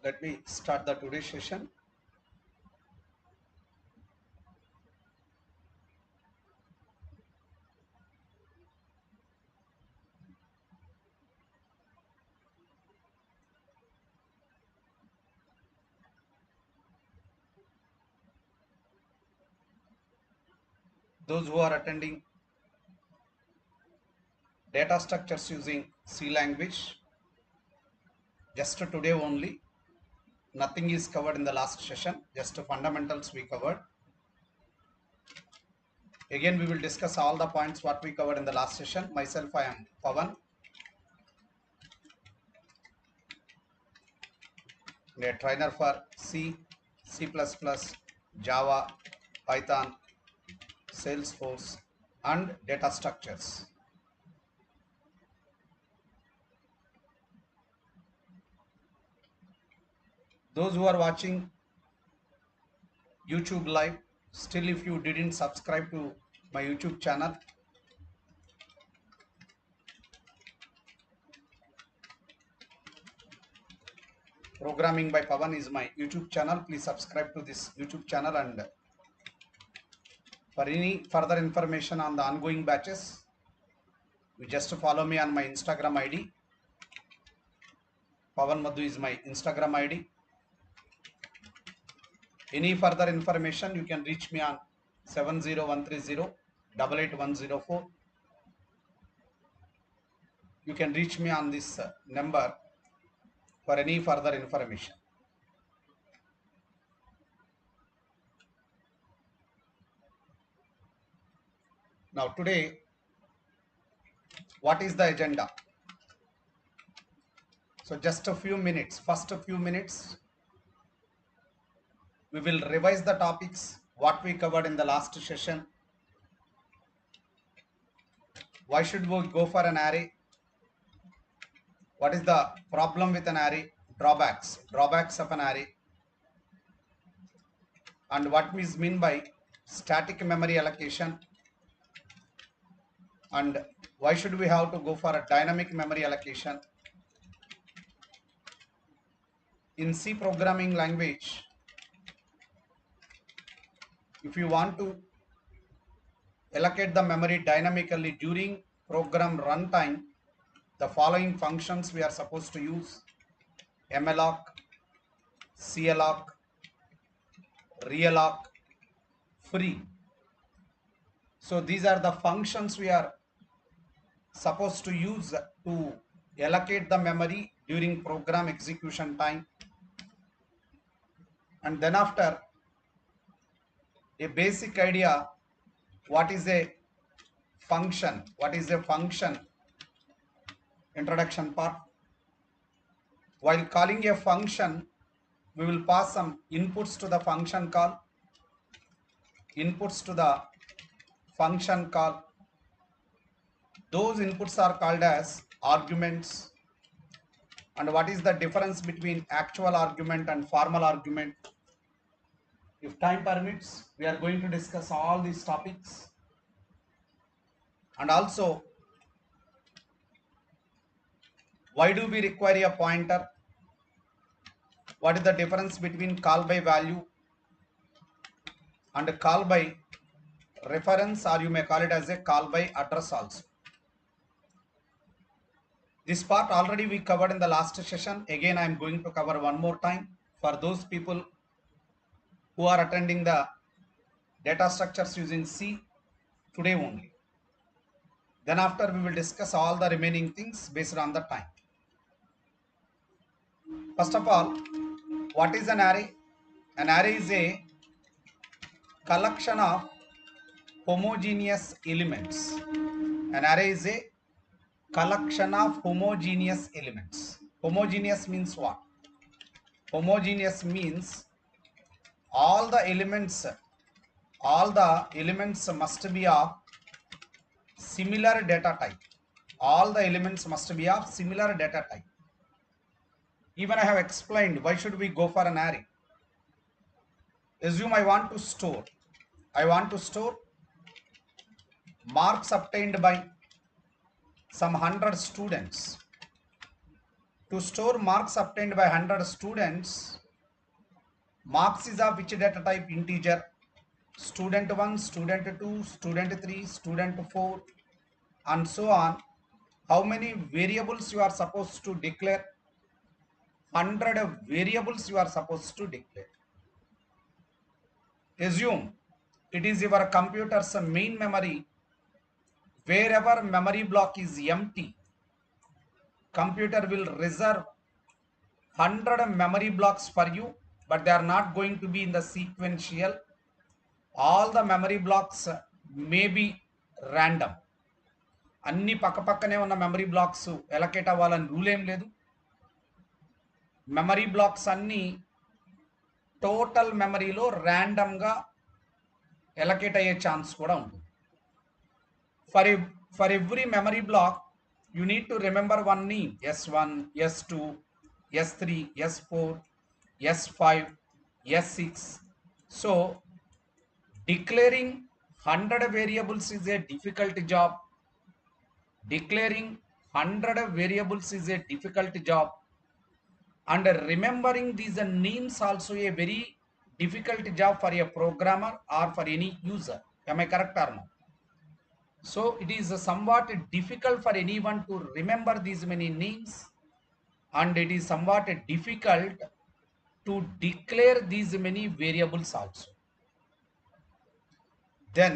Let me start the today's session. Those who are attending data structures using C language, just today only, nothing is covered in the last session, just fundamentals we covered. Again, we will discuss all the points what we covered in the last session. Myself, I am Pavan, a trainer for C, C++, Java, Python, Salesforce, and data structures. Those who are watching YouTube live, still if you didn't subscribe to my YouTube channel, Programming by Pavan is my YouTube channel. Please subscribe to this YouTube channel, and for any further information on the ongoing batches, you just follow me on my Instagram ID. Pavan Madhu is my Instagram ID. Any further information, you can reach me on 70130-88104. You can reach me on this number for any further information. Now today, what is the agenda? So just a few minutes, first a few minutes, we will revise the topics what we covered in the last session. Why should we go for an array? What is the problem with an array? Drawbacks of an array. And what is mean by static memory allocation? And why should we have to go for a dynamic memory allocation? In C programming language, if you want to allocate the memory dynamically during program runtime, the following functions we are supposed to use: malloc, calloc, realloc, free. So these are the functions we are supposed to use to allocate the memory during program execution time. And then after, a basic idea, what is a function? What is a function? Introduction part. While calling a function, we will pass some inputs to the function call. Inputs to the function call. Those inputs are called as arguments. And what is the difference between actual argument and formal argument? If time permits, we are going to discuss all these topics. And also, why do we require a pointer? What is the difference between call by value and call by reference, or you may call it as a call by address also. This part already we covered in the last session. Again, I am going to cover one more time for those people who are attending the data structures using C today only. Then after, we will discuss all the remaining things based on the time. First of all, what is an array? An array is a collection of homogeneous elements. An array is a collection of homogeneous elements. Homogeneous means what? Homogeneous means all the elements must be of similar data type. All the elements must be of similar data type. Even I have explained why should we go for an array. Assume I want to store marks obtained by some 100 students. To store marks obtained by 100 students, marks is of which data type? Integer. Student 1, student 2, student 3, student 4, and so on. How many variables you are supposed to declare? 100 variables you are supposed to declare. Assume it is your computer's main memory. Wherever memory block is empty, computer will reserve 100 memory blocks for you, but they are not going to be in the sequential. All the memory blocks may be random. అన్ని పక్కపక్కనే ఉన్న memory blocks allocate అవ్వాలని rule ఏం లేదు. Memory blocks అన్ని total మెమరీలో ర్యాండమ్గా allocate అయ్యే ఛాన్స్ కూడా ఉంటుంది. For every memory block you need to remember one name: S1, S2, S3, S4, S5, S6. So declaring 100 variables is a difficult job. Declaring 100 variables is a difficult job, and remembering these names also a very difficult job for a programmer or for any user. Am I correct or no? So it is somewhat difficult for anyone to remember these many names, and it is somewhat difficult to declare these many variables also. Then,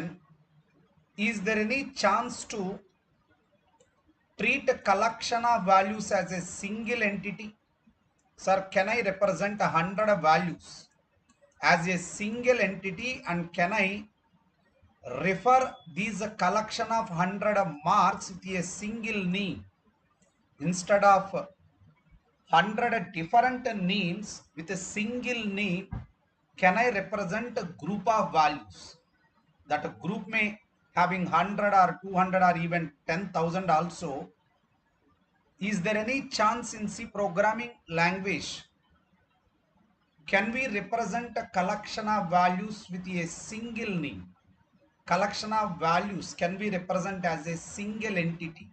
is there any chance to treat a collection of values as a single entity? Sir, can I represent 100 values as a single entity, and can I refer these collection of 100 marks with a single name instead of 100 different names with a single name? Can I represent a group of values? That group may having 100 or 200 or even 10,000 also. Is there any chance in C programming language? Can we represent a collection of values with a single name? Collection of values can be represented as a single entity.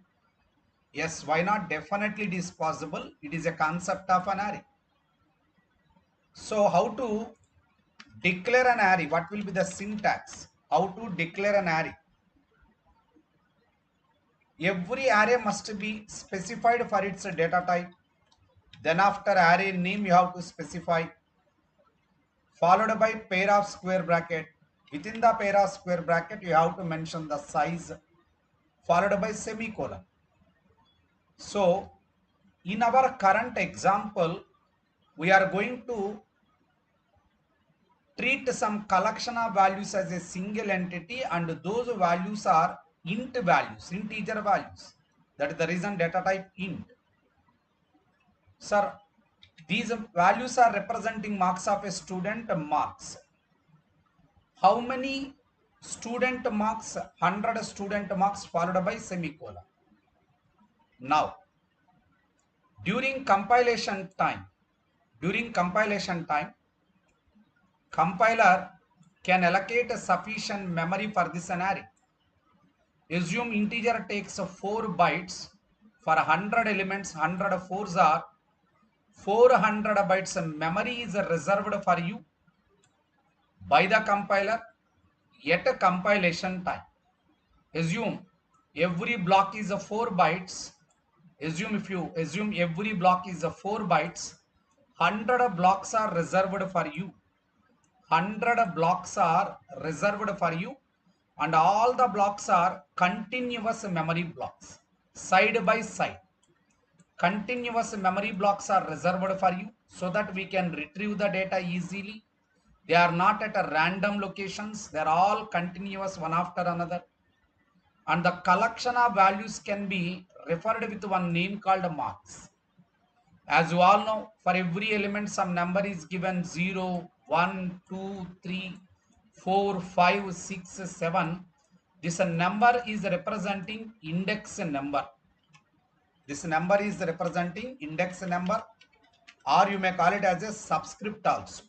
Yes, why not? Definitely it is possible. It is a concept of an array. So how to declare an array? What will be the syntax? How to declare an array? Every array must be specified for its data type. Then after array name you have to specify, followed by pair of square bracket. Within the pair of square bracket you have to mention the size, followed by semicolon. So in our current example, we are going to treat some collection of values as a single entity, and those values are int values, integer values. That is the reason data type int. Sir, these values are representing marks of a student. Marks. How many student marks? 100 student marks, followed by semicolon. Now, during compilation time, compiler can allocate a sufficient memory for this array. Assume integer takes 4 bytes for 100 elements. 100 fours are 400 bytes memory is reserved for you by the compiler at a compilation time. Assume every block is 4 bytes. If you assume every block is 4 bytes, 100 blocks are reserved for you. 100 blocks are reserved for you, and all the blocks are continuous memory blocks, side by side. Continuous memory blocks are reserved for you so that we can retrieve the data easily. They are not at a random locations. They are all continuous, one after another. And the collection of values can be referred with one name called marks. As you all know, for every element some number is given: 0, 1, 2, 3, 4, 5, 6, 7. This number is representing index number. This number is representing index number, or you may call it as a subscript also.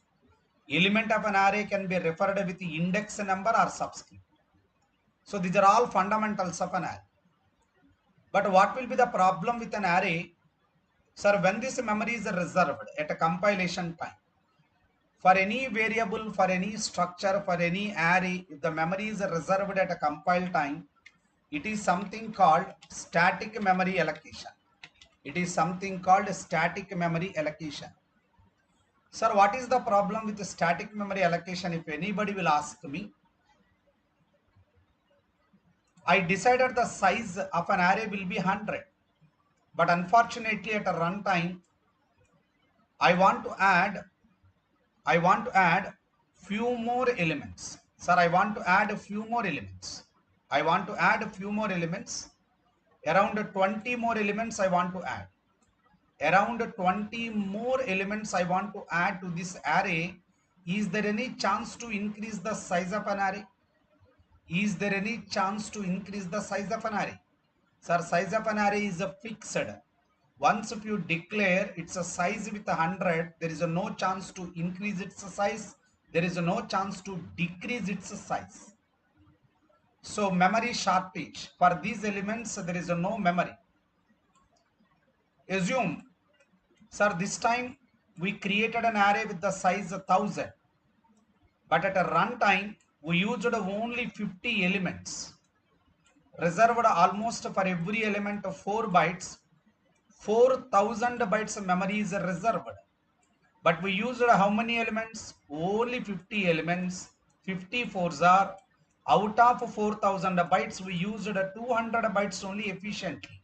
Element of an array can be referred with the index number or subscript. So these are all fundamentals of an array. But what will be the problem with an array? Sir, when this memory is reserved at a compilation time, for any variable, for any structure, for any array, if the memory is reserved at a compile time, it is something called static memory allocation. It is something called static memory allocation. Sir, what is the problem with the static memory allocation? If anybody will ask me, I decided the size of an array will be 100, but unfortunately at a runtime, I want to add few more elements. Sir, I want to add a few more elements. I want to add a few more elements. Around 20 more elements I want to add. Around 20 more elements I want to add to this array. Is there any chance to increase the size of an array? Is there any chance to increase the size of an array? Sir, size of an array is a fixed. Once if you declare it's a size with 100, there is no chance to increase its size. There is no chance to decrease its size. So memory shortage. For these elements, there is no memory. Assume, sir, this time we created an array with the size 1000. But at a runtime, we used only 50 elements. Reserved almost for every element of 4 bytes. 4000 bytes of memory is reserved. But we used how many elements? Only 50 elements. 54s are out of 4000 bytes. We used 200 bytes only efficiently.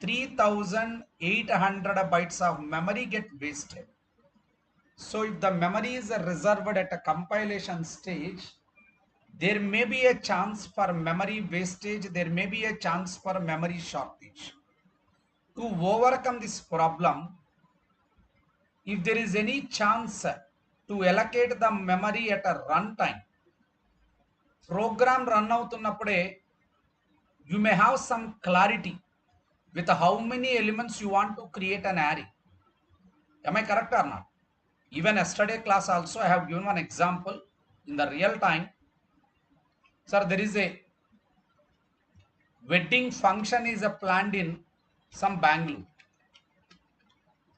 3800 bytes of memory get wasted. So if the memory is reserved at a compilation stage, there may be a chance for memory wastage. There may be a chance for memory shortage. To overcome this problem, if there is any chance to allocate the memory at a runtime, program run avutunnappude, you may have some clarity with how many elements you want to create an array. Am I correct or not? Even yesterday class also I have given one example in the real time. Sir, there is a wedding function is planned in some Bangalore.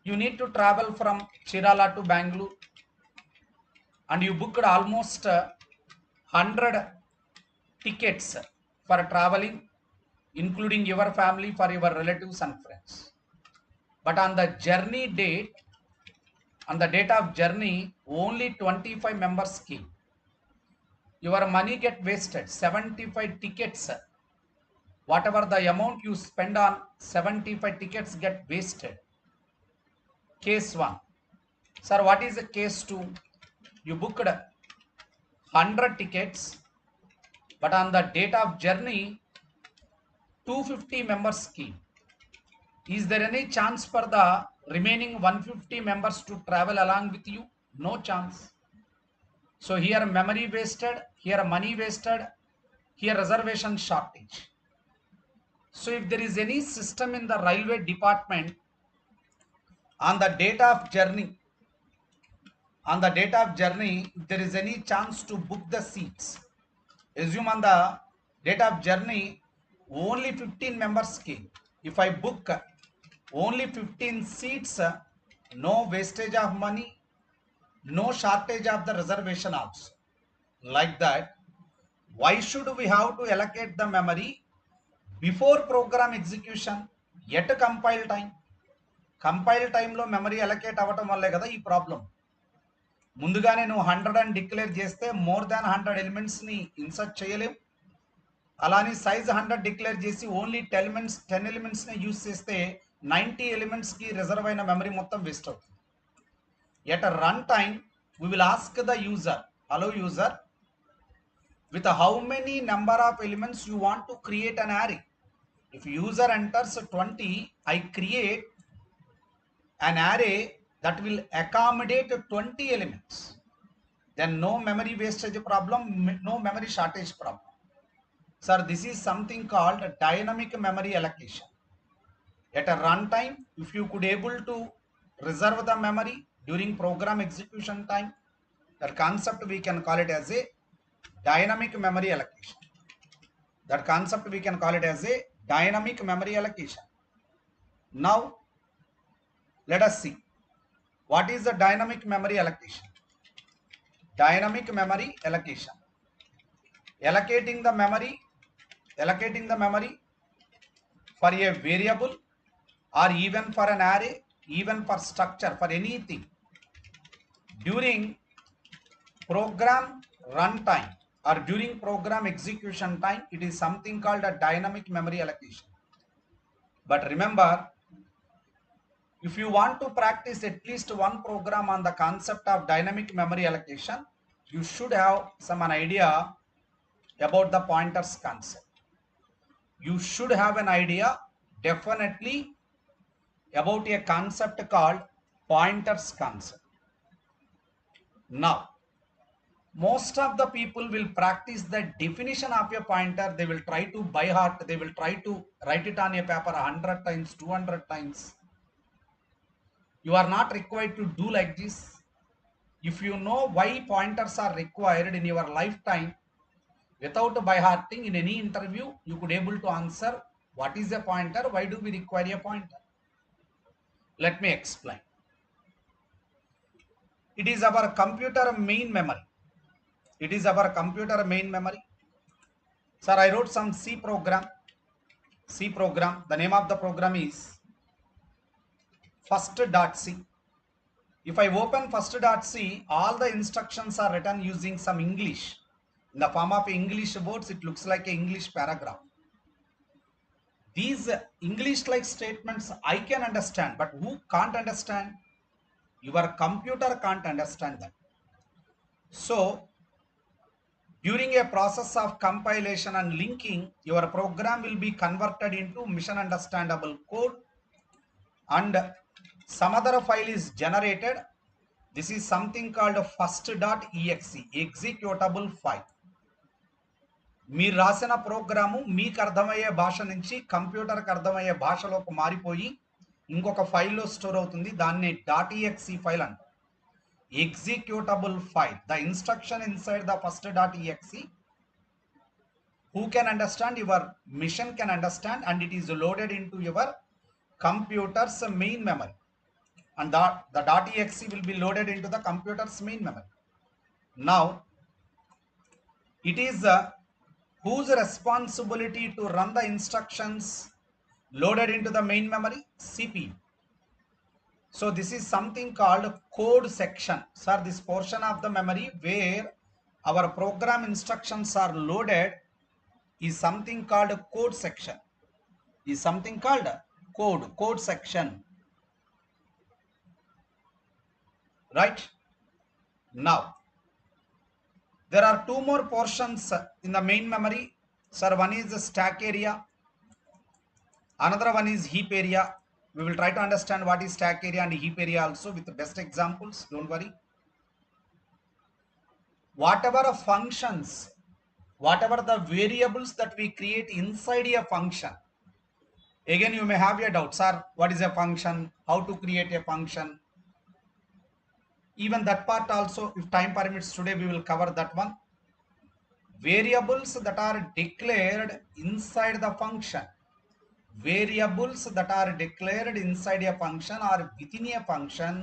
You need to travel from Chirala to Bangalore and you booked almost 100 tickets for traveling, including your family, for your relatives and friends. But on the journey date, on the date of journey, only 25 members came. Your money get wasted. 75 tickets. Whatever the amount you spend on 75 tickets get wasted. Case 1. Sir, what is the case 2? You booked 100 tickets, but on the date of journey, 250 members came. Is there any chance for the remaining 150 members to travel along with you? No chance. So here memory wasted, here money wasted, here reservation shortage. So if there is any system in the railway department, on the date of journey, if there is any chance to book the seats. Assume on the date of journey, only 15 members came. If I book only 15 seats, no wastage of money, no shortage of the reservation also. Like that, why should we have to allocate the memory before program execution yet compile time? Compile time lo memory allocate avatam valle kada ee problem. ముందుగానే నువ్వు 100 అని declare చేస్తే more than 100 elements ని insert చేయలేం. అలానే size 100 declare చేసి only 10 elements ని use చేస్తే 90 ఎలిమెంట్స్ కి రిజర్వ్ అయిన మెమరీ మొత్తం వేస్ట్ అవుతుంది. At run time we will ask the user, hello user, with how many number of elements you want to create an array. If user enters 20, I create an array that will accommodate 20 elements. Then no memory wastage problem, no memory shortage problem. Sir, this is something called dynamic memory allocation. At a runtime, if you could able to reserve the memory during program execution time, that concept we can call it as a dynamic memory allocation. That concept we can call it as a dynamic memory allocation. Now, Let us see. What is the dynamic memory allocation? Dynamic memory allocation. Allocating the memory for a variable or even for an array, even for structure, for anything during program runtime or during program execution time, it is something called a dynamic memory allocation. But remember, if you want to practice at least one program on the concept of dynamic memory allocation, you should have some idea about the pointers concept. You should have an idea definitely about a concept called pointers concept. Now, most of the people will practice the definition of a pointer. They will try to by heart. They will try to write it on a paper 100 times, 200 times. You are not required to do like this. If you know why pointers are required in your lifetime, without by hearting in any interview, you could able to answer what is a pointer, why do we require a pointer. Let me explain. It is our computer main memory. It is our computer main memory. Sir, I wrote some C program. The name of the program is first.c. If I open first.c, all the instructions are written using some English. In the form of English words, it looks like an English paragraph. These English-like statements I can understand, but who can't understand? Your computer can't understand that. So, during a process of compilation and linking, your program will be converted into mission understandable code and some other file is generated. This is something called first.exe, executable file. మీరు రాసిన programme మీకు అర్థమయ్యే భాష నుంచి కంప్యూటర్కి అర్థమయ్యే భాషలోకి మారిపోయి ఇంకొక ఫైల్లో స్టోర్ అవుతుంది. దాన్ని .exe ఫైల్ అంటారు. Executable file. The instruction inside the first.exe, who can understand? Your mission can understand, and it is loaded into your computer's main memory. And the .exe will be loaded into the computer's main memory. Now, it is whose responsibility to run the instructions loaded into the main memory? CPU. So this is something called code section. Sir, this portion of the memory where our program instructions are loaded is something called code section. Is something called code section. Right? Now, there are two more portions in the main memory. Sir, one is the stack area. Another one is heap area. We will try to understand what is stack area and heap area also with the best examples. Don't worry. Whatever functions, whatever the variables that we create inside a function. Again, you may have a doubt, sir, what is a function? How to create a function? Even that part also, if time permits today, we will cover that one. Variables that are declared inside the function. Variables that are declared inside a function or within a function,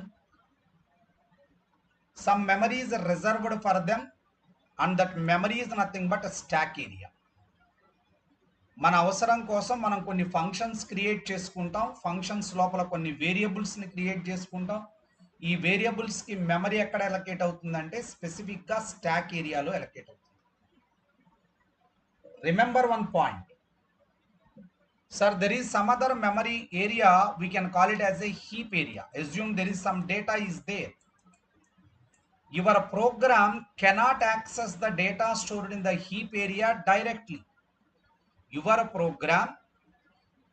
some memory is reserved for them, and that memory is nothing but a stack area. మన అవసరం కోసం మనం కొన్ని functions create చేసుకుంటాం. Functions లోపల కొన్ని వేరియబుల్స్ని create చేసుకుంటాం. ఈ వేరియబుల్స్కి మెమరీ ఎక్కడ అలొకేట్ అవుతుందంటే స్పెసిఫిక్గా స్టాక్ ఏరియాలో అలొకేట్ అవుతుంది. Remember one point. Sir, there is some other memory area, we can call it as a heap area. Assume there is some data is there. Your program cannot access the data stored in the heap area directly. Your program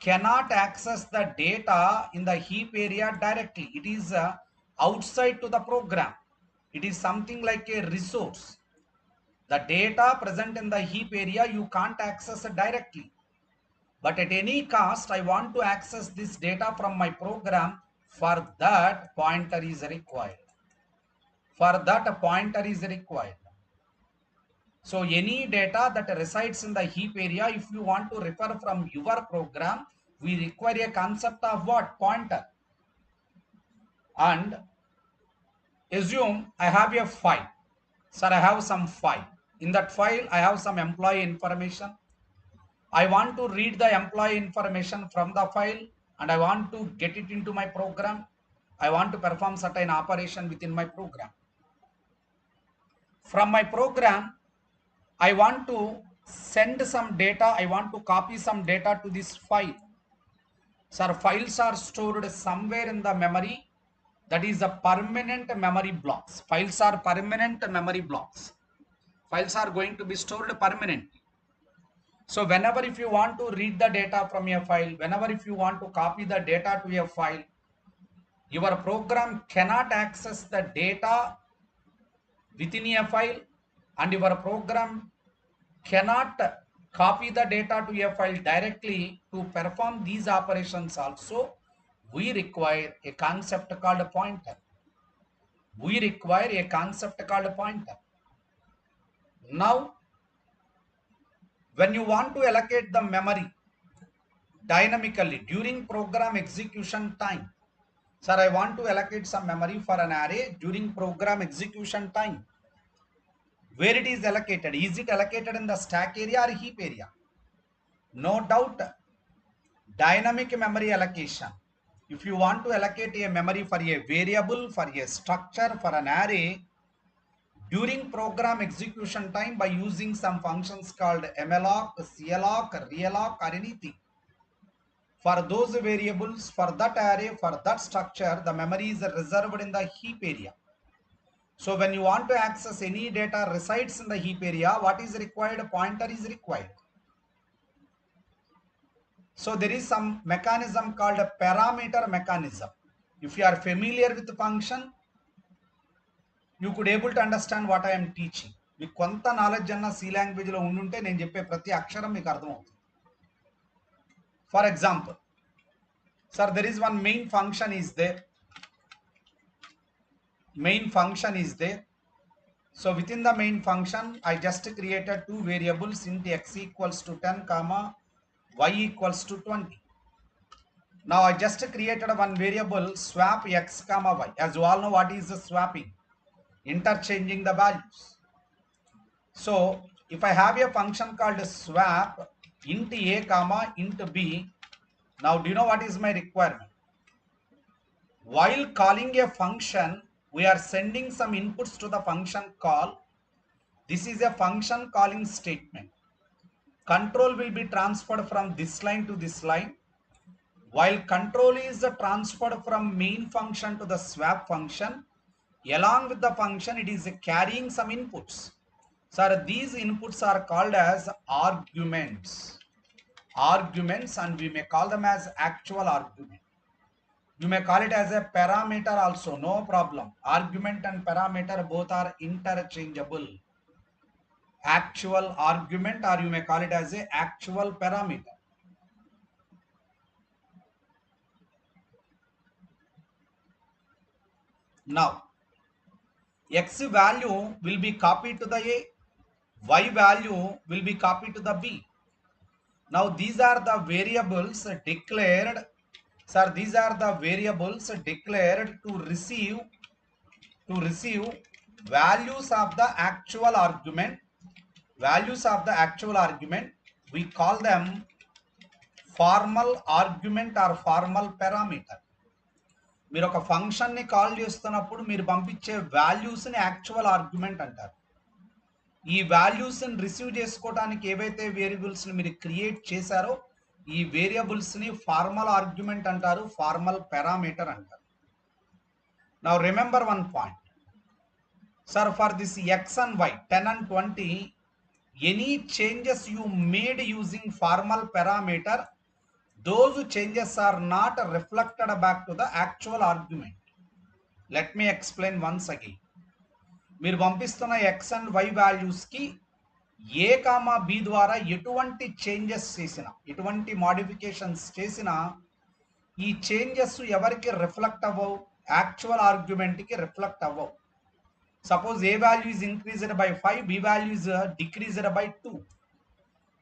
cannot access the data in the heap area directly. It is outside to the program. It is something like a resource. The data present in the heap area, you can't access it directly. But at any cost, I want to access this data from my program. For that, pointer is required. For that, a pointer is required. So any data that resides in the heap area, if you want to refer from your program, we require a concept of what? Pointer. and assume I have a file. Sir, I have some file. In that file, I have some employee information. I want to read the employee information from the file and I want to get it into my program. I want to perform certain operation within my program. From my program, I want to send some data. I want to copy some data to this file. Sir, files are stored somewhere in the memory. That is the permanent memory blocks. Files are permanent memory blocks. Files are going to be stored permanently. So whenever if you want to read the data from a file, whenever if you want to copy the data to a file, your program cannot access the data within a file and your program cannot copy the data to a file directly. To perform these operations also, we require a concept called a pointer. We require a concept called a pointer. Now, when you want to allocate the memory dynamically during program execution time, sir, I want to allocate some memory for an array during program execution time. Where it is allocated? Is it allocated in the stack area or heap area? No doubt, dynamic memory allocation. If you want to allocate a memory for a variable, for a structure, for an array, during program execution time by using some functions called malloc, calloc, realloc or anything. For those variables, for that array, for that structure, the memory is reserved in the heap area. So when you want to access any data resides in the heap area, what is required? A pointer is required. So there is some mechanism called a parameter mechanism. If you are familiar with the function, you could able to understand what I am teaching. మీకు కొంత knowledge అన్న C లాంగ్వేజ్లో ఉండుంటే నేను చెప్పే ప్రతి అక్షరం మీకు అర్థమవుతుంది. For example, sir there is one main function is there. Main function is there. So within the main function, I just created two variables, int x equals to 10 comma y equals to 20. Now I just created one variable swap x comma y. As you all know, what is the swapping? Interchanging the values. So if I have a function called swap int a comma int b, now do you know what is my requirement? While calling a function, we are sending some inputs to the function call. This is a function calling statement. Control will be transferred from this line to this line. While control is transferred from main function to the swap function, along with the function, it is carrying some inputs. So these inputs are called as arguments. Arguments, and we may call them as actual argument. You may call it as a parameter also, no problem. Argument and parameter both are interchangeable. Actual argument, or you may call it as a actual parameter. Now, x value will be copied to the a, y value will be copied to the b. Now these are the variables declared. Sir, these are the variables declared to receive values of the actual argument. Values of the actual argument, we call them formal argument or formal parameter. మీరు ఒక ఫంక్షన్ని call చేస్తున్నప్పుడు మీరు పంపించే వాల్యూస్ని actual argument అంటారు. ఈ వాల్యూస్ని రిసీవ్ చేసుకోవడానికి ఏవైతే వేరియబుల్స్ని మీరు క్రియేట్ చేశారో ఈ వేరియబుల్స్ని ఫార్మల్ ఆర్గ్యుమెంట్ అంటారు, ఫార్మల్ పారామీటర్ అంటారు. Now remember one point. Sir, for this x and y 10 and 20, any changes you made using formal parameter, those changes are not reflected back to the actual argument. Let me explain once again. మీరు పంపిస్తున్న x and y వాల్యూస్కి A comma B ద్వారా ఎటువంటి changes చేసినా, ఎటువంటి modifications చేసినా ఈ changes ఎవరికి రిఫ్లెక్ట్ అవ్వవు? యాక్చువల్ ఆర్గ్యుమెంట్కి రిఫ్లెక్ట్ అవ్వవు. Suppose A value is increased by 5, b value is decreased by 2.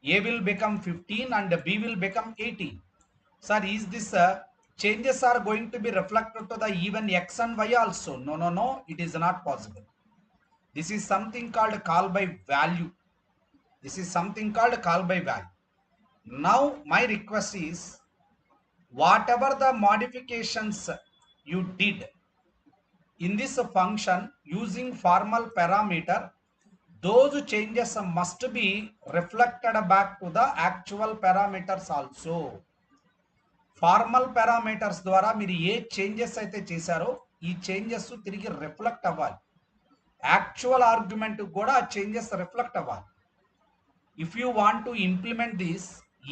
a will become 15 and b will become 18. Sir, is this changes are going to be reflected to the even x and y also. No, it is not possible. This is something called call by value. This is something called call by value. Now my request is, whatever the modifications you did in this function using formal parameter, those changes must be reflected back to the actual parameters also. Formal parameters ద్వారా మీరు ఏ changes అయితే చేశారో ఈ changes తిరిగి reflect అవ్వాలి. Actual argument కూడా ఆ చేంజెస్ రిఫ్లెక్ట్ అవ్వాలి. If you want to implement this,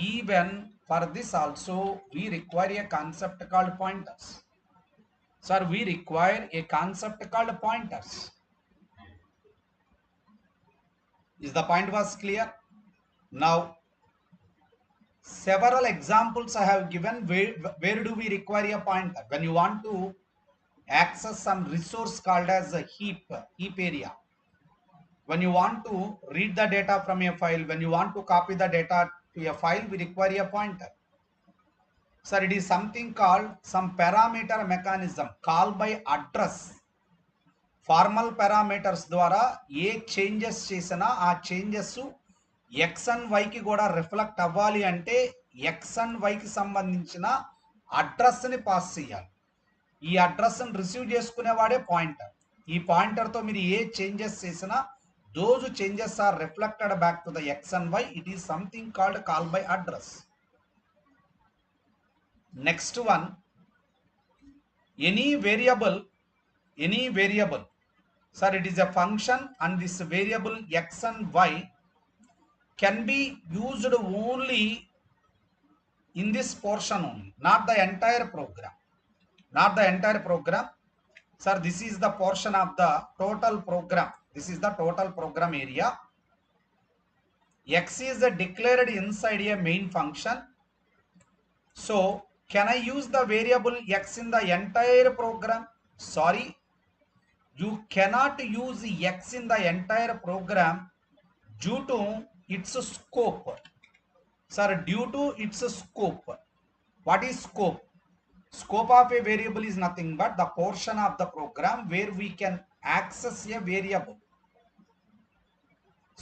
even for this also we require A concept called pointers. Sir, we require a concept called pointers. Is the point was clear? Now, several examples I have given. Where do we require a pointer? When you want to access some resource called as a heap area. When you want to read the data from a file, when you want to copy the data to a file, we require a pointer. Sir, it is something called some parameter mechanism, call by address. Formal parameters ద్వారా ఏ changes చేసినా ఆ changes X and వైకి కూడా reflect అవ్వాలి అంటే X and వైకి సంబంధించిన అడ్రస్ని pass చేయాలి. ఈ అడ్రస్ని receive చేసుకునేవాడే pointer. ఈ పాయింటర్తో మీరు ఏ చేంజెస్ చేసినా those changes are reflected back to the X and Y. It is something called call by address. Next one, any variable, sir, it is a function and this variable x and y can be used only in this portion only, not the entire program. Sir, this is the portion of the total program. This is the total program area. X is declared inside a main function. So can I use the variable x in the entire program? Sorry, you cannot use x in the entire program due to its scope. Sir, due to its scope. What is scope? Scope of a variable is nothing but the portion of the program where we can access a variable.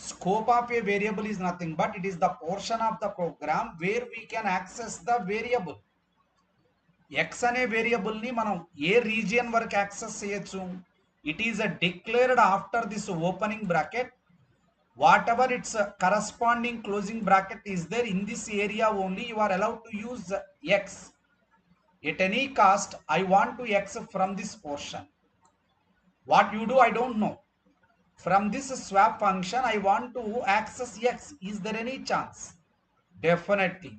Scope of a variable is nothing but it is the portion of the program where we can access the variable. X అనే variable ని మనం ఏ region వరకు access చేయొచ్చు? It is declared after this opening bracket. Whatever its corresponding closing bracket is there in this area only you are allowed to use X. At any cost I want to X from this portion. What you do I don't know. From this swap function I want to access x. Is there any chance? Definitely.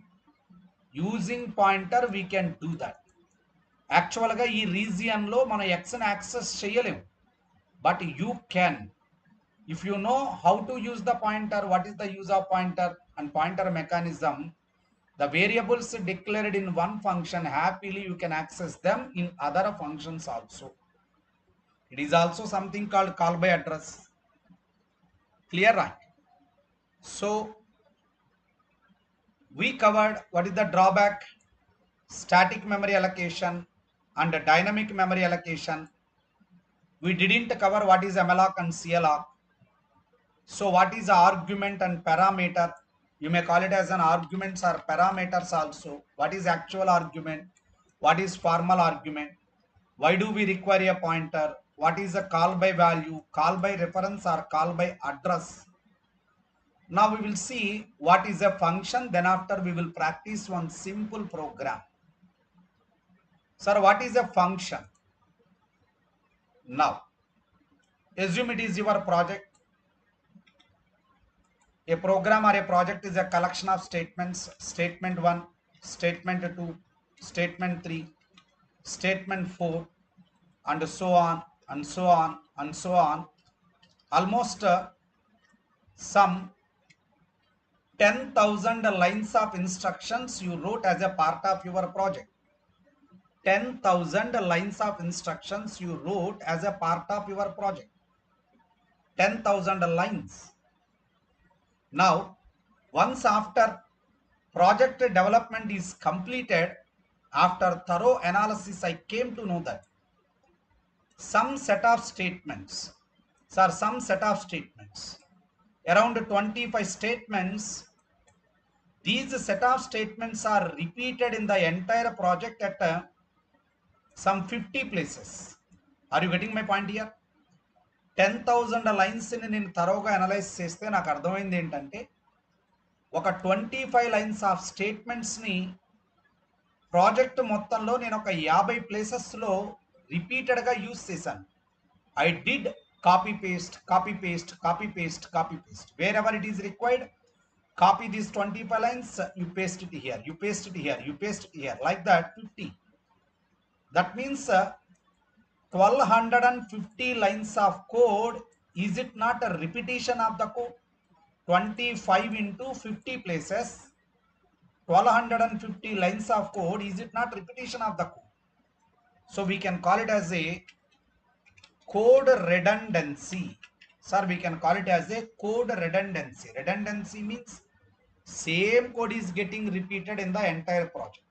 Using pointer we can do that. Actual ga ee region lo mana x ni access cheyalem, but you can. If you know how to use the pointer, what is the use of pointer and pointer mechanism, the variables declared in one function happily you can access them in other functions also. It is also something called call by address. Clear, right? So we covered what is the drawback, static memory allocation and dynamic memory allocation. We didn't cover what is malloc and calloc. So what is the argument and parameter? You may call it as an arguments or parameters also. What is actual argument? What is formal argument? Why do we require a pointer? What is a call by value, call by reference or call by address? Now we will see what is a function. Then after we will practice one simple program. Sir, what is a function? Now assume it is your project. A program or a project is a collection of statements. Statement 1, statement 2, statement 3, statement 4, and so on and so on and so on. Almost some 10,000 lines of instructions you wrote as a part of your project. 10,000 lines of instructions you wrote as a part of your project. 10,000 lines. Now, once after project development is completed After thorough analysis, I came to know that some set of statements, around 25 statements, these set of statements are repeated in the entire project at some 50 places. Are you getting my point here? 10,000 lines ni నేను థరోగా analyse చేస్తే నాకు అర్థమైంది ఏంటంటే ఒక 25 lines of స్టేట్మెంట్స్ని project మొత్తంలో నేను ఒక 50 ప్లేసెస్లో రిపీటెడ్గా యూజ్ చేశాను. I did copy paste, copy paste, copy paste, copy paste. Wherever it is required, copy these 25 lines, you paste it here, you paste it here, you paste it here, like that 50. That means 1250 lines of code. Is it not a repetition of the code? 25 into 50 places, 1250 lines of code. Is it not repetition of the code? So we can call it as a code redundancy. Sir, we can call it as a code redundancy. Redundancy means same code is getting repeated in the entire project.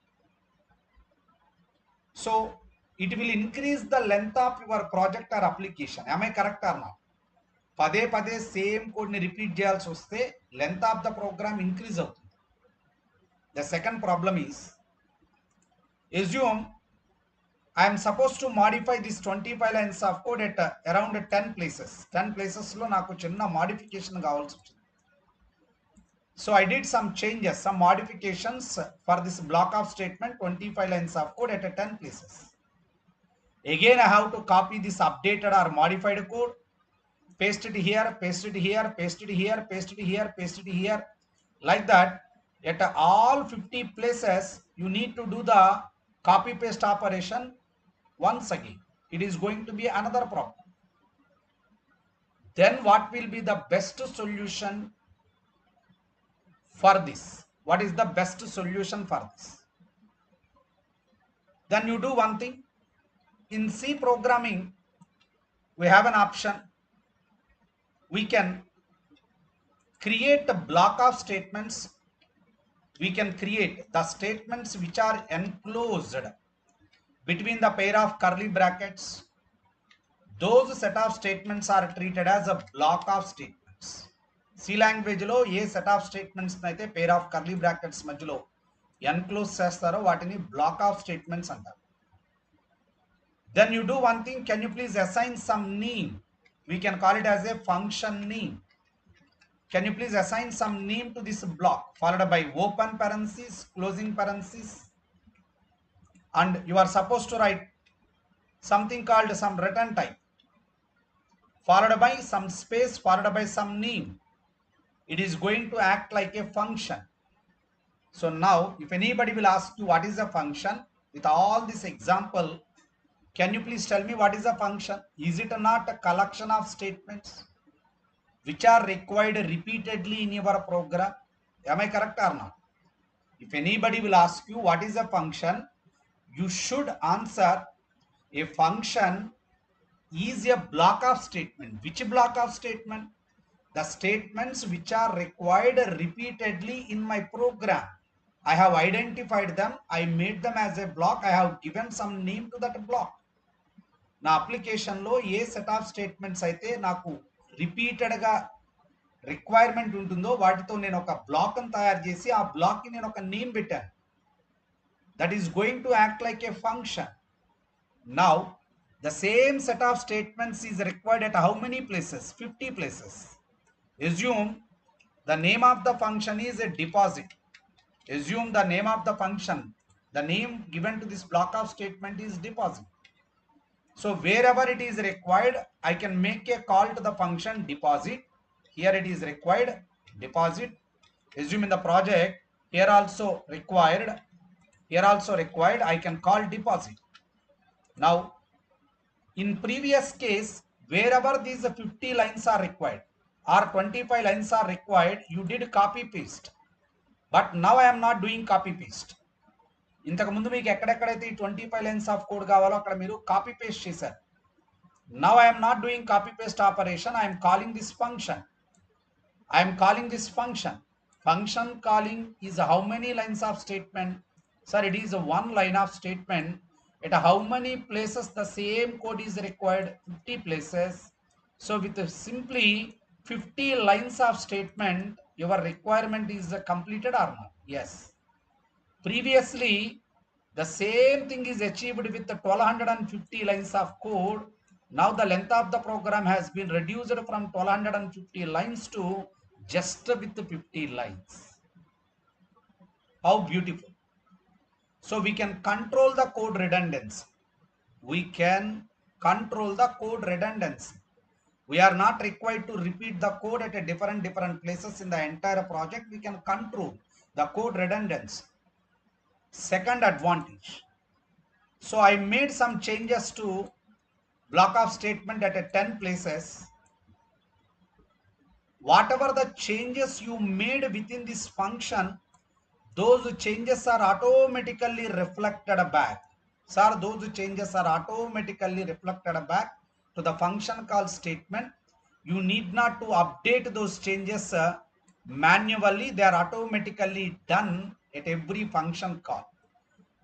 So it will increase the length of your project or application. Am I correct or not? పదే పదే same కోడ్ని repeat చేయాల్సి వస్తే length of the program increase అవుతుంది. The second problem is, assume I am supposed to modify this 25 lines of code at around 10 places. 10 places లో నాకు చిన్న modification కావాల్సి వచ్చింది. So I did some changes, some modifications for this block of statement, 25 lines of code at 10 places. Again, I have to copy this updated or modified code, paste it here, paste it here, paste it here, paste it here, paste it here. Like that, at all 50 places, you need to do the copy paste operation once again. It is going to be another problem. Then what will be the best solution for this? What is the best solution for this? Then you do one thing. In C programming, we have an option. We can create a block of statements. We can create the statements which are enclosed between the pair of curly brackets. Those set of statements are treated as a block of statements. C language lo A set of statements అయితే pair of curly brackets మధ్యలో enclose చేస్తారో వాటిని block of statements అంటారు. Then you do one thing. Can you please assign some name? We can call it as a function name. Can you please assign some name to this block, followed by open parentheses, closing parentheses, and you are supposed to write something called some return type, followed by some space, followed by some name. It is going to act like a function. So now, if anybody will ask you what is a function, with all this example, can you please tell me what is a function? Is it not a collection of statements which are required repeatedly in your program? Am I correct or not? If anybody will ask you what is a function, you should answer a function is a block of statement. Which block of statement? The statements which are required repeatedly in my program. I have identified them. I made them as a block. I have given some name to that block. నా అప్లికేషన్లో ఏ set of statements అయితే నాకు రిపీటెడ్గా requirement ఉంటుందో వాటితో నేను ఒక బ్లాక్ని తయారు చేసి ఆ బ్లాక్కి నేను ఒక నేమ్ పెట్టాను. That is going to act like A function. Now the same set of statements is required at how many places? 50 places. Assume the name of the function is a deposit. Assume the name of the function, the name given to this block of statement is deposit. So wherever it is required, I can make a call to the function deposit. Here it is required deposit. Assume in the project, here also required, I can call deposit. Now, in previous case, wherever these 50 lines are required or 25 lines are required, you did copy paste. But now I am not doing copy paste. ఇంతకు ముందు మీకు ఎక్కడెక్కడైతే ఈ 25 lines of code కావాలో అక్కడ మీరు copy paste చేశారు. Now I'm not doing copy paste operation. I'm calling this function. Function calling is how many lines of statement? Sir, it is a one line of statement. At how many places the same code is required? 50 places. So with simply 50 lines of statement, your requirement is completed or not? Yes. Previously, the same thing is achieved with the 1250 lines of code. Now the length of the program has been reduced from 1250 lines to just with 50 lines. How beautiful. So we can control the code redundancy. We can control the code redundancy. We are not required to repeat the code at a different places in the entire project. We can control the code redundancy. Second advantage. So I made some changes to block of statement at a 10 places. Whatever the changes you made within this function, those changes are automatically reflected back. Sir, those changes are automatically reflected back to the function call statement. You need not to update those changes manually. They are automatically done at every function call.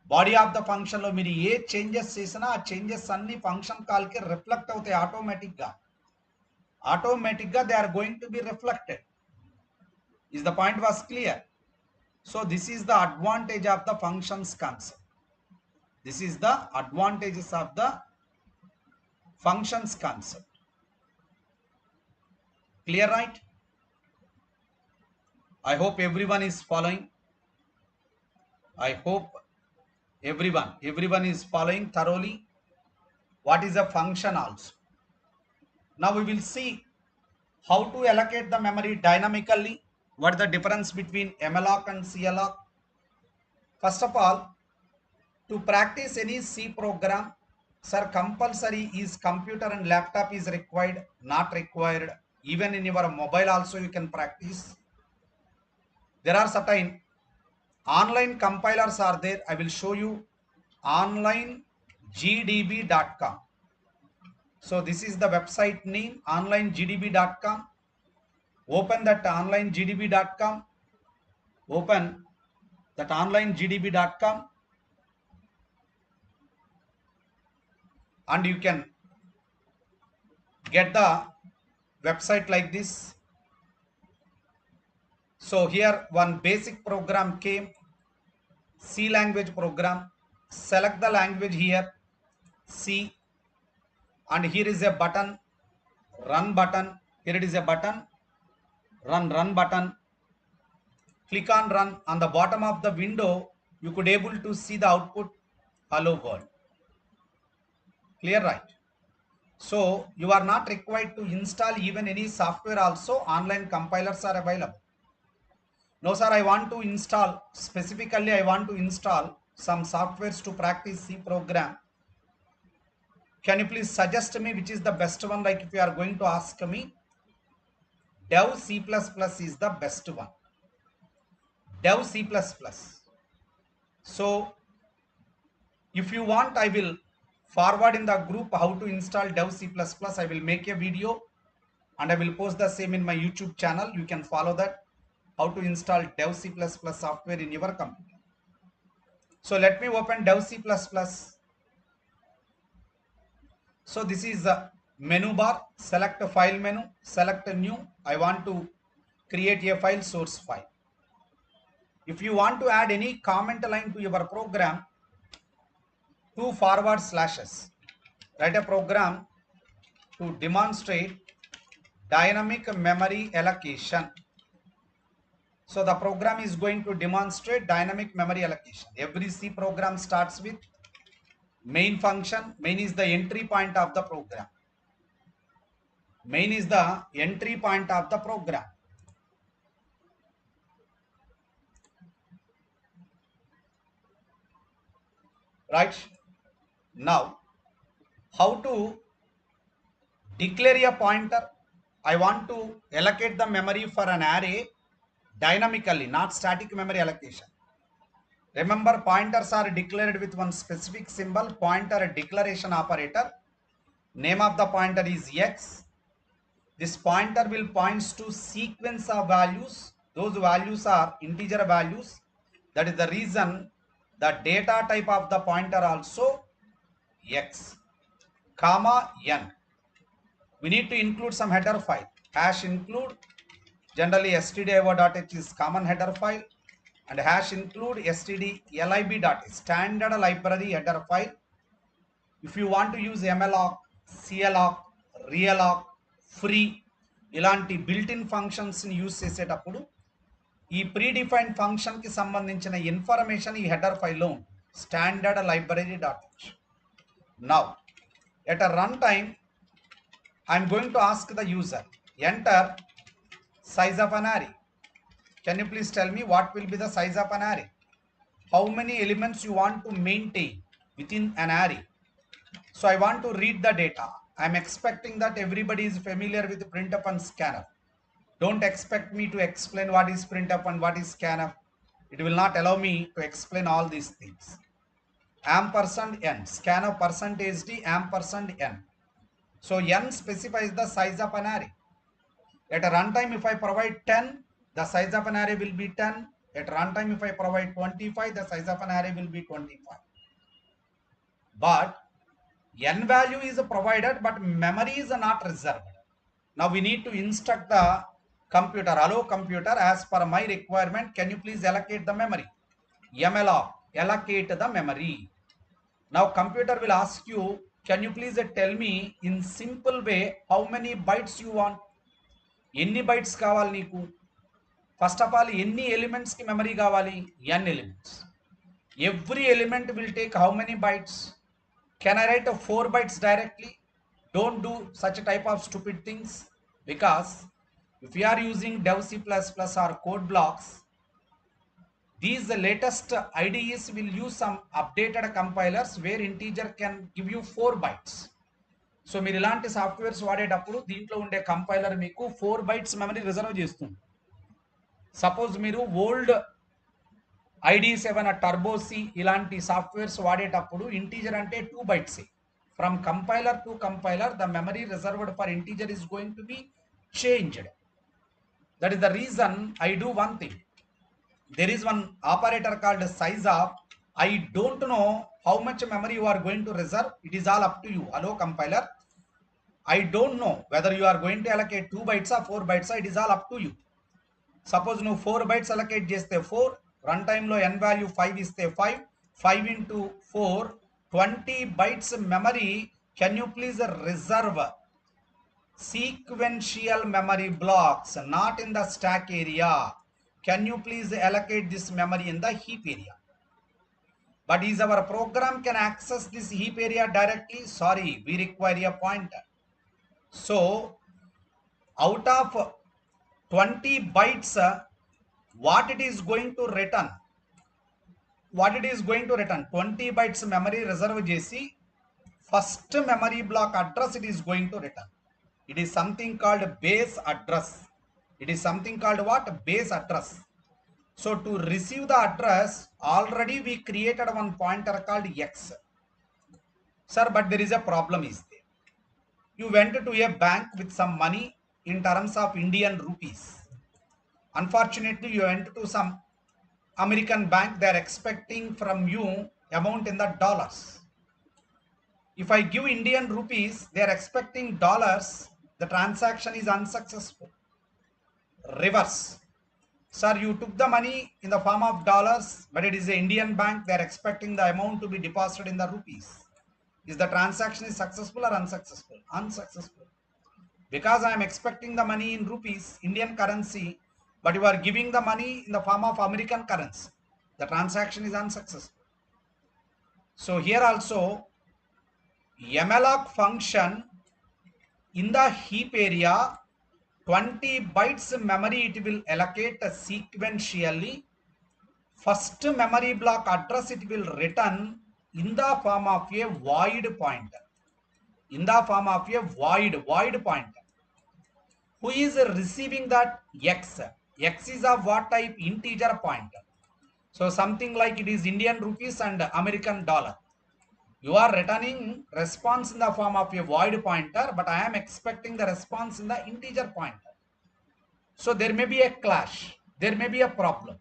Body of the function lo మీరు ఏ changes చేసినా ఆ changes అన్ని function call కి reflect అవుతాయి automatic గా they are going to be reflected. Is the point was clear? So this is the advantage of the functions concept. This is the advantages of the functions concept. Clear, right? I hope everyone is following. I hope everyone is following thoroughly. What is a function also? Now we will see how to allocate the memory dynamically. What is the difference between malloc and calloc? First of all, to practice any C program, sir, compulsory is computer and laptop is required, not required. Even in your mobile also you can practice. There are certain online compilers are there. I will show you onlinegdb.com. So this is the website name, onlinegdb.com. Open that onlinegdb.com. Open that onlinegdb.com. And you can get the website like this. So here one basic program came, C language program. Select the language here, C, and here is a button, run button. Here it is a button, run button. Click on run. On the bottom of the window you could able to see the output, hello world. Clear, right? So you are not required to install even any software also. Online compilers are available. No sir, I want to install, specifically I want to install some softwares to practice C program. Can you please suggest me which is the best one? Like if you are going to ask me, Dev C++ is the best one. Dev C++. So if you want, I will forward in the group how to install Dev C++. I will make a video and I will post the same in my YouTube channel. You can follow that, how to install Dev C++ software in your computer. So let me open Dev C++. So this is the menu bar. Select a file menu, select a new. I want to create a file, source file. If you want to add any comment line to your program, 2 forward slashes. Write a program to demonstrate dynamic memory allocation. So the program is going to demonstrate dynamic memory allocation. Every C program starts with main function. Main is the entry point of the program. Main is the entry point of the program. Right? Now, how to declare a pointer? I want to allocate the memory for an array dynamically, not static memory allocation. Remember, pointers are declared with one specific symbol, pointer declaration operator. Name of the pointer is X. This pointer will points to sequence of values. Those values are integer values. That is the reason the data type of the pointer also X, comma N. We need to include some header file. Hash include, generally stdio.h is common header file, and hash include stdlib.h, standard library header file. If you want to use malloc, calloc, realloc, free ఇలాంటి built-in functions ని use చేసేటప్పుడు ఈ predefined function కి సంబంధించిన information ఈ header ఫైల్లో ఉంటుంది, standard library dot H. Now at a run time I'm going to ask the user enter size of an array. Can you please tell me what will be the size of an array? How many elements you want to maintain within an array? So I want to read the data. I am expecting that everybody is familiar with printf and scanf. Don't expect me to explain what is printf and what is scanf. It will not allow me to explain all these things. Ampersand n, scanf percentage d ampersand n. So n specifies the size of an array. At a runtime, if I provide 10, the size of an array will be 10. At runtime, if I provide 25, the size of an array will be 25. But n value is provided, but memory is not reserved. Now we need to instruct the computer, allow computer, as per my requirement, can you please allocate the memory? malloc, allocate the memory. Now computer will ask you, can you please tell me in simple way how many bytes you want? ఎన్ని bytes కావాలి నీకు? First of all ఎన్ని elements కి memory కావాలి? n elements. Every element will take how many bytes? Can I write 4 bytes directly? Don't do such a type of stupid things, because if you are using dev C++ or code blocks, these latest IDEs will use some updated compilers where integer can give you 4 bytes. So మీరు ఇలాంటి softwares వాడేటప్పుడు దీంట్లో ఉండే compiler మీకు 4 bytes memory reserve చేస్తుంది. Suppose మీరు old IDs ఏమైనా turbo C ఇలాంటి సాఫ్ట్వేర్స్ వాడేటప్పుడు ఇంటీజర్ అంటే 2 bytes. From compiler to compiler the memory reserved for integer is going to be changed. That is the reason I do one thing. There is one operator called size of. I don't know how much memory you are going to reserve. It is all up to you. Hello compiler, I don't know whether you are going to allocate 2 bytes or 4 bytes. It is all up to you. Suppose no 4 bytes allocate cheste 4, runtime lo n value 5 iste 5 into 4, 20 bytes memory. Can you please reserve sequential memory blocks, not in the stack area? Can you please allocate this memory in the heap area? But is our program can access this heap area directly? Sorry, we require a pointer. So out of 20 bytes, what it is going to return? 20 bytes memory reserve jesi first memory block address it is going to return. It is something called base address. It is something called what? Base address. So to receive the address, already we created one pointer called x. Sir, but there is a problem is there. You went to a bank with some money in terms of Indian rupees. Unfortunately, you went to some American bank. They are expecting from you amount in the dollars. If I give Indian rupees, they are expecting dollars. The transaction is unsuccessful. Reverse. Sir, you took the money in the form of dollars, but it is an Indian bank. They are expecting the amount to be deposited in the rupees. Is the transaction is successful or unsuccessful? Unsuccessful. Because I am expecting the money in rupees, Indian currency, but you are giving the money in the form of American currency. The transaction is unsuccessful. So here also, malloc function in the heap area, 20 bytes memory it will allocate sequentially. First memory block address it will return in the form of a void pointer. In the form of a void pointer. Who is receiving that? X. X is of what type? Integer pointer. So something like it is Indian rupees and American dollar. You are returning response in the form of a void pointer, but I am expecting the response in the integer pointer. So there may be a clash. There may be a problem.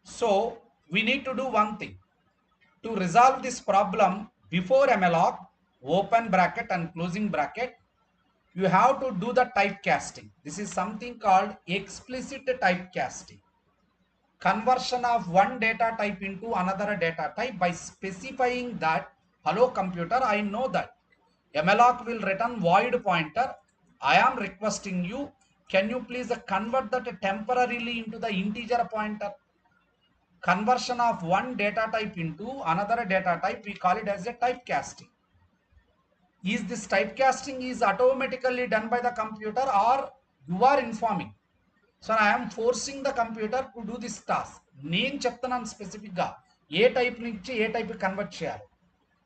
So we need to do one thing. To resolve this problem, before malloc, open bracket and closing bracket, you have to do the typecasting. This is something called explicit typecasting. Conversion of one data type into another data type by specifying that, hello computer, I know that malloc will return void pointer. I am requesting you, can you please convert that temporarily into the integer pointer? Conversion of one data type into another data type, we call it as a typecasting. Is this typecasting is automatically done by the computer or you are informing? So I am forcing the computer to do this task. Name cheptanan specific ga a type nunchi a type convert cheyali.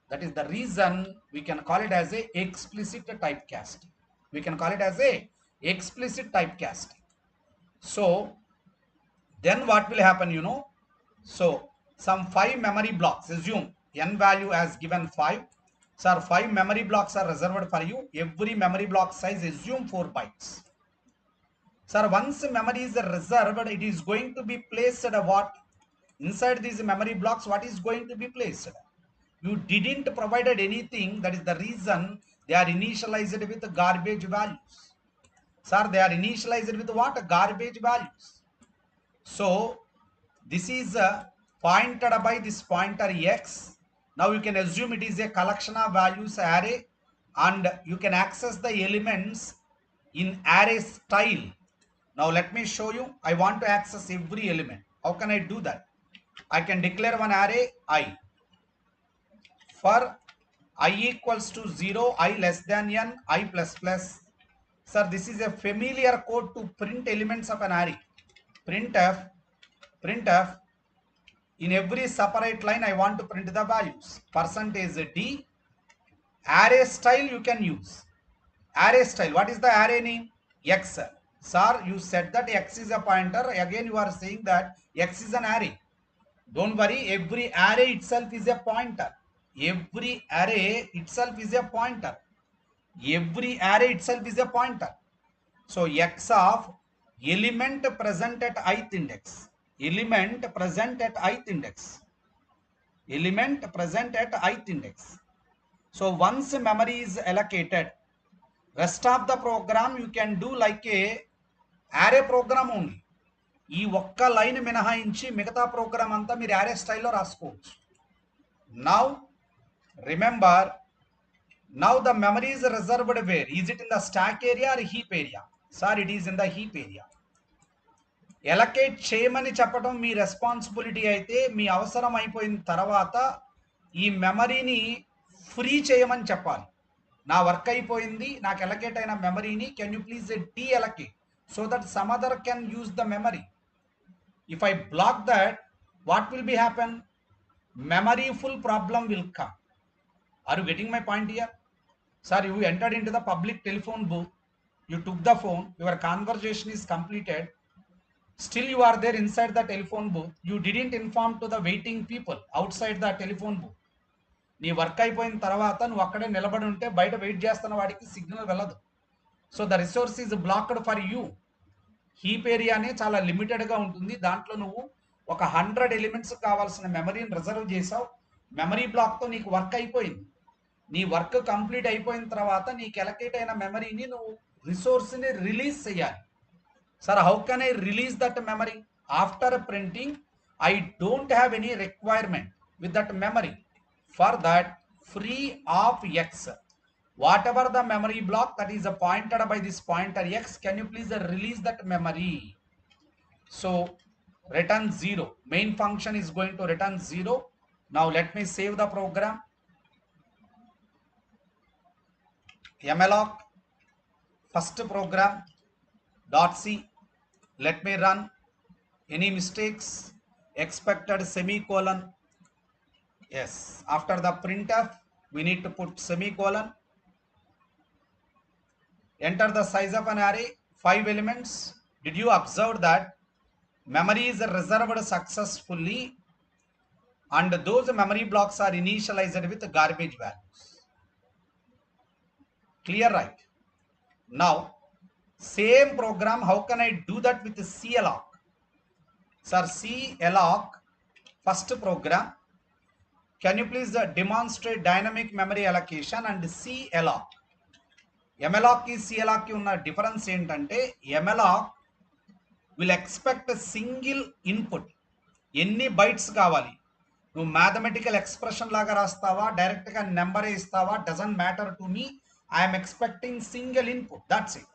That is the reason we can call it as a explicit typecasting. We can call it as a explicit typecasting. So then what will happen, you know? So some 5 memory blocks, assume n value as given 5. Sir, 5 memory blocks are reserved for you. Every memory block size assume 4 bytes. Sir, once memory is reserved, it is going to be placed at what? Inside these memory blocks, what is going to be placed? You didn't provided anything. That is the reason they are initialized with garbage values. Sir, they are initialized with what? Garbage values. So this is pointed by this pointer x. Now you can assume it is a collection of values array and you can access the elements in array style. Now let me show you. I want to access every element. How can I do that? I can declare one array I. For I equals to 0, I less than n, I plus plus. Sir, this is a familiar code to print elements of an array. Printf, in every separate line, I want to print the values. %d, array style you can use. Array style, what is the array name? X. Sir, you said that X is a pointer. Again, you are saying that X is an array. Don't worry, every array itself is a pointer. Every array itself is a pointer. Every array itself is a pointer. So X of element present at ith index. Element present at ith index. Element present at ith index. So once memory is allocated, rest of the program you can do like a array program only. ఈ ఒక్క line మినహాయించి మిగతా programme అంతా మీరు array స్టైల్లో రాసుకోవచ్చు. Now remember, now the memory is reserved where? Is it in the stack area or heap area? Sir, it is in the heap area. Allocate చేయమని చెప్పడం మీ రెస్పాన్సిబిలిటీ అయితే మీ అవసరం అయిపోయిన తర్వాత ఈ మెమరీని ఫ్రీ చేయమని చెప్పాలి. నా వర్క్ అయిపోయింది, నాకు allocate అయిన మెమరీని can you please deallocate so that some other can use the memory. If I block that, what will be happen? Memory full problem will come. Are you getting my point here? Sir, you entered into the public telephone booth. You took the phone. Your conversation is completed. Still you are there inside the telephone booth. You didn't inform to the waiting people outside the telephone booth. నీ work అయిపోయిన తర్వాత నువ్వు అక్కడే నిలబడి ఉంటే బయట wait చేస్తున్న వాడికి సిగ్నల్ వెళ్ళదు. So the resource is blocked for you. Heap ఏరియానే చాలా లిమిటెడ్గా ఉంటుంది. దాంట్లో నువ్వు ఒక 100 ఎలిమెంట్స్ కావాల్సిన మెమరీని రిజర్వ్ చేసావు. మెమరీ బ్లాక్తో నీకు వర్క్ అయిపోయింది. నీ వర్క్ కంప్లీట్ అయిపోయిన తర్వాత నీకు ఎలకేట్ అయిన మెమరీని నువ్వు రిసోర్స్ని రిలీజ్ చేయాలి. Sir, how can I release that memory? After printing I don't have any requirement with that memory. For that, free of x, whatever the memory block that is pointed by this pointer x, can you please release that memory? So return 0. Main function is going to return 0. Now let me save the program. malloc first program .c. Let me run. Any mistakes? Expected semicolon. Yes, after the printf, we need to put semicolon. Enter the size of an array, 5 elements. Did you observe that memory is reserved successfully and those memory blocks are initialized with garbage values? Clear, right? Now, same program, how can I do that with calloc? Sir, calloc First program. Can you please demonstrate dynamic memory allocation and calloc? malloc की calloc की ఉన్న difference ఏంటంటే malloc will expect a single input. ఎన్ని bytes కావాలి? నువ్వు mathematical expression లాగా రాస్తావా, డైరెక్ట్గా నెంబరే ఇస్తావా, doesn't matter to me. I'm expecting single input, that's it.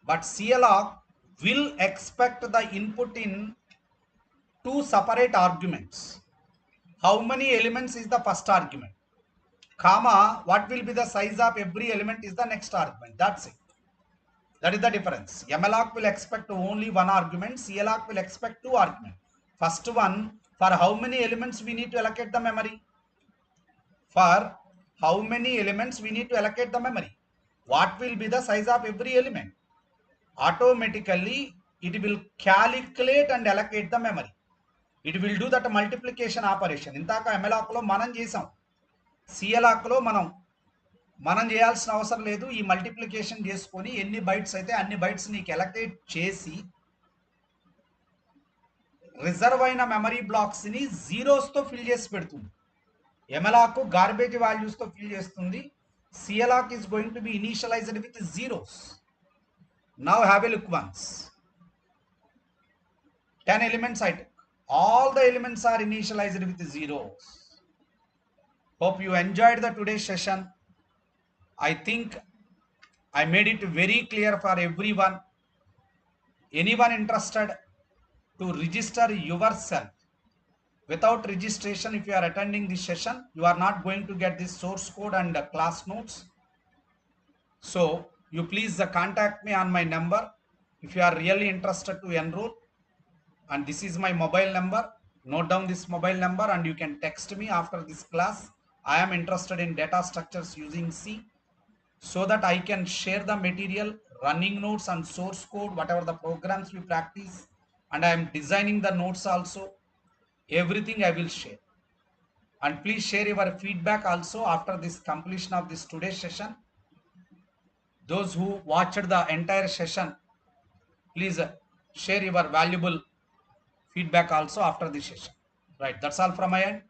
But calloc will expect the input in two separate arguments. How many elements is the first argument? Comma, what will be the size of every element is the next argument. That's it. That is the difference. malloc will expect only one argument. calloc will expect two arguments. First one, for how many elements we need to allocate the memory? For how many elements we need to allocate the memory? What will be the size of every element? Automatically, it will calculate and allocate the memory. It will do that multiplication operation. ఇంతాక malloc లో మనం చేసాం. calloc లో మనం చేయాల్సిన అవసరం లేదు. ఈ multiplication చేసుకొని ఎన్ని బైట్స్ అయితే అన్ని బైట్స్ నీకు అలొకేట్ చేసి రిజర్వ్ అయిన మెమరీ బ్లాక్స్ ని జీరోస్ తో ఫిల్ చేసి పెడుతుంది. malloc గార్బేజ్ వాల్యూస్ తో ఫిల్ చేస్తుంది. calloc is going to be initialized with zeros. Now have a look once. 10 elements I took. All the elements are initialized with zeros. Hope you enjoyed the today's session. I think I made it very clear for everyone. Anyone interested to register yourself? Without registration, if you are attending this session, you are not going to get this source code and class notes. So you please contact me on my number if you are really interested to enroll. And this is my mobile number. Note down this mobile number and you can text me after this class. I am interested in data structures using C, so that I can share the material, running notes and source code, whatever the programs we practice, and I am designing the notes also. Everything I will share. And please share your feedback also after this completion of this today's session. Those who watched the entire session, please share your valuable feedback also after this session. Right, that's all from my end.